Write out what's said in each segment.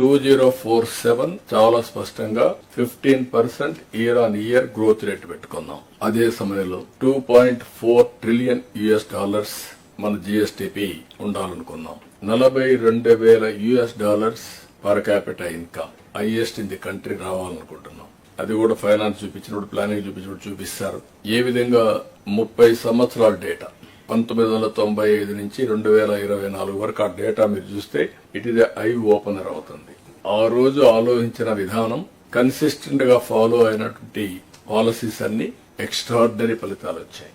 2047 చాలా స్పష్టంగా 15% year on year growth rate పెట్టుకున్నాం. అదే సమయంలో $2.4 ట్రిలియన్ మన జిఎస్టిపి ఉండాలనుకున్నాం. $42,000 per capital income highest in the country రావాలనుకుంటున్నాం. అది కూడా ఫైనాన్స్ చూపించినప్పుడు, ప్లానింగ్ చూపించినప్పుడు చూపిస్తారు. ఏ విధంగా 30 సంవత్సరాల డేటా 1995 నుంచి 2024 వరకు ఆ డేటా మీరు చూస్తే ఇట్ ఈస్ ఐ ఓపెనర్ అవుతుంది. ఆ రోజు ఆలోచించిన విధానం కన్సిస్టెంట్ గా ఫాలో అయినటువంటి పాలసీస్ అన్ని ఎక్స్ట్రాడినరీ ఫలితాలు వచ్చాయి.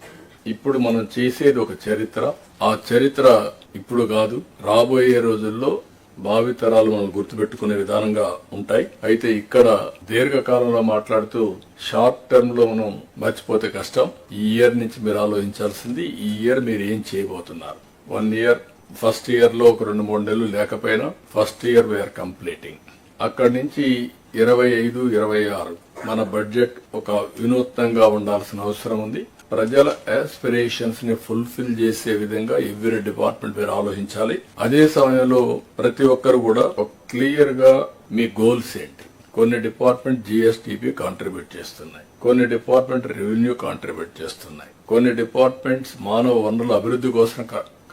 ఇప్పుడు మనం చేసేది ఒక చరిత్ర. ఆ చరిత్ర ఇప్పుడు కాదు, రాబోయే రోజుల్లో భావితరాలు మనం గుర్తుపెట్టుకునే విధానంగా ఉంటాయి. అయితే ఇక్కడ దీర్ఘకాలంలో మాట్లాడుతూ షార్ట్ టర్మ్ లో మనం మర్చిపోతే కష్టం. ఈ ఇయర్ నుంచి మీరు ఆలోచించాల్సింది, ఈ ఇయర్ మీరు ఏం చేయబోతున్నారు. 1 ఇయర్, ఫస్ట్ ఇయర్ లో ఒక 2-3 నెలలు లేకపోయినా ఫస్ట్ ఇయర్ వీఆర్ కంప్లీటింగ్. అక్కడి నుంచి 25, 26 మన బడ్జెట్ ఒక వినూత్నంగా ఉండాల్సిన అవసరం ఉంది. ప్రజల ఆస్పిరేషన్స్ ని ఫుల్ఫిల్ చేసే విధంగా ఎవ్రీ డిపార్ట్మెంట్ మీరు ఆలోచించాలి. అదే సమయంలో ప్రతి ఒక్కరు కూడా క్లియర్ గా మీ గోల్స్ ఏంటి. కొన్ని డిపార్ట్మెంట్ జిఎస్టిపి కాంట్రిబ్యూట్ చేస్తున్నాయి, కొన్ని డిపార్ట్మెంట్ రెవెన్యూ కాంట్రిబ్యూట్ చేస్తున్నాయి, కొన్ని డిపార్ట్మెంట్స్ మానవ వనరుల అభివృద్ధి కోసం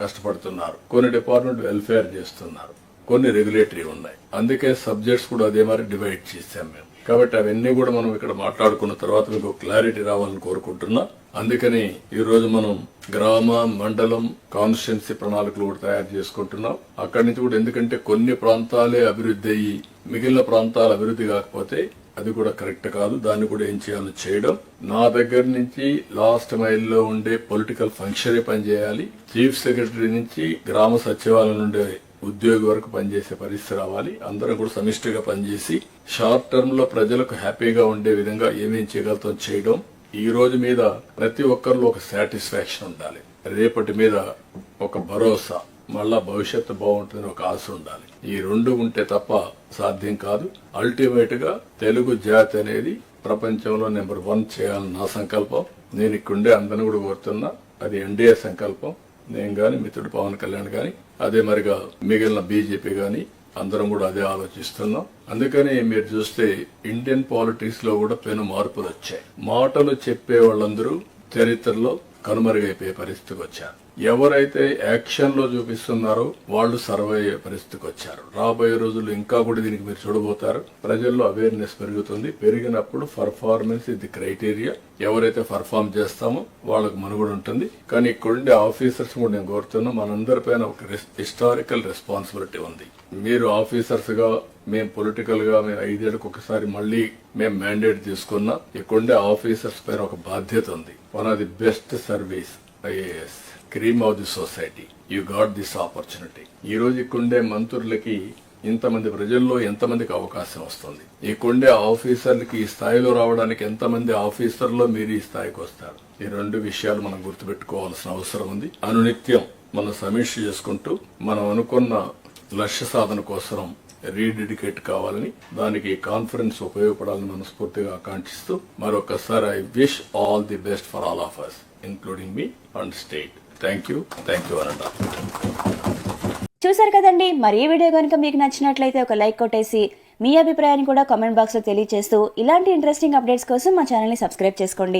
కష్టపడుతున్నారు, కొన్ని డిపార్ట్మెంట్ వెల్ఫేర్ చేస్తున్నారు, కొన్ని రెగ్యులేటరీ ఉన్నాయి. అందుకే సబ్జెక్ట్స్ కూడా అదే మరి డివైడ్ చేశాం మేము. కాబట్టి అవన్నీ కూడా మనం ఇక్కడ మాట్లాడుకున్న తర్వాత మీకు క్లారిటీ రావాలని కోరుకుంటున్నా. అందుకని ఈ రోజు మనం గ్రామ, మండలం, కాన్స్టిట్యున్సీ ప్రణాళికలు కూడా తయారు చేసుకుంటున్నాం. అక్కడి నుంచి కూడా, ఎందుకంటే కొన్ని ప్రాంతాలే అభివృద్ధి అయ్యి మిగిలిన ప్రాంతాలు అభివృద్ధి కాకపోతే అది కూడా కరెక్ట్ కాదు. దాన్ని కూడా ఏం చేయాలో చేయడం. నా దగ్గర నుంచి లాస్ట్ మైల్ లో ఉండే పొలిటికల్ ఫంక్షనే పనిచేయాలి. చీఫ్ సెక్రటరీ నుంచి గ్రామ సచివాలయం నుండే ఉద్యోగి వరకు పనిచేసే పరిస్థితి రావాలి. అందరం కూడా సమిష్టిగా పనిచేసి షార్ట్ టర్మ్ లో ప్రజలకు హ్యాపీగా ఉండే విధంగా ఏమేం చేయగలుగుతాం చేయడం. ఈ రోజు మీద ప్రతి ఒక్కరిలో ఒక సాటిస్ఫాక్షన్ ఉండాలి. రేపటి మీద ఒక భరోసా, మళ్ళా భవిష్యత్తు బాగుంటుందని ఒక ఆశ ఉండాలి. ఈ రెండు ఉంటే తప్ప సాధ్యం కాదు. అల్టిమేట్ గా తెలుగు జాతి అనేది ప్రపంచంలో నెంబర్ 1 చేయాలని నా సంకల్పం. నేను ఇక్కడుండే అందరిని కూడా కోరుతున్నా. అది ఎన్డీఏ సంకల్పం. నేను గాని, మిత్రుడు పవన్ కళ్యాణ్ గాని, అదే మరిగా మిగిలిన బీజేపీ గాని అందరం కూడా అదే ఆలోచిస్తున్నాం. అందుకని మీరు చూస్తే ఇండియన్ పాలిటిక్స్ లో కూడా పెను మార్పులు వచ్చాయి. మాటలు చెప్పే వాళ్ళందరూ చరిత్రలో కనుమరుగైపోయే పరిస్థితికి వచ్చారు. ఎవరైతే యాక్షన్ లో చూపిస్తున్నారో వాళ్ళు సర్వే అయ్యే పరిస్థితికి వచ్చారు. రాబోయే రోజుల్లో ఇంకా కూడా దీనికి మీరు చూడబోతారు. ప్రజల్లో అవేర్నెస్ పెరుగుతుంది. పెరిగినప్పుడు పర్ఫార్మెన్స్ ఇది క్రైటీరియా. ఎవరైతే పర్ఫార్మ్ చేస్తామో వాళ్ళకు మనుగడ ఉంటుంది. కానీ ఇక్కడుండే ఆఫీసర్స్ కూడా నేను కోరుతున్నా, మనందరిపైన ఒక హిస్టారికల్ రెస్పాన్సిబిలిటీ ఉంది. మీరు ఆఫీసర్స్ గా, మేము పొలిటికల్ గా, మేము 5 ఏళ్లకు ఒకసారి మళ్లీ మేము మ్యాండేట్ తీసుకున్నా. ఇక్కడుండే ఆఫీసర్స్ పైన ఒక బాధ్యత ఉంది. One of the best service IAS, cream of the society. You got this opportunity. ఈ రోజు ఇక్కడుండే మంత్రులకి, ఇంతమంది ప్రజల్లో ఎంతమందికి అవకాశం వస్తుంది. ఇక్కడుండే ఆఫీసర్లకి ఈ స్థాయిలో రావడానికి ఎంతమంది ఆఫీసర్లో మీరు ఈ స్థాయికి వస్తారు. ఈ 2 విషయాలు మనం గుర్తుపెట్టుకోవాల్సిన అవసరం ఉంది. అనునిత్యం మనం సమీక్ష చేసుకుంటూ మనం అనుకున్న లక్ష్య సాధన కోసం రీడెడికేట్ కావాలని, దానికి కాన్ఫరెన్స్ ఉపయోగపడాలని మనస్ఫూర్తిగా ఆకాంక్షిస్తూ మరొకసారి I wish all the best for all of us, including me and state. Thank you అనండా. చూసారు కదండి. మరి ఈ వీడియో కనుక మీకు నచ్చినట్లయితే ఒక లైక్ కొట్టేసి మీ అభిప్రాయాన్ని కూడా కామెంట్ బాక్స్ లో తెలియజేస్తూ ఇలాంటి ఇంట్రెస్టింగ్ అప్డేట్స్ కోసం మా ఛానల్ ని సబ్స్క్రైబ్ చేసుకోండి.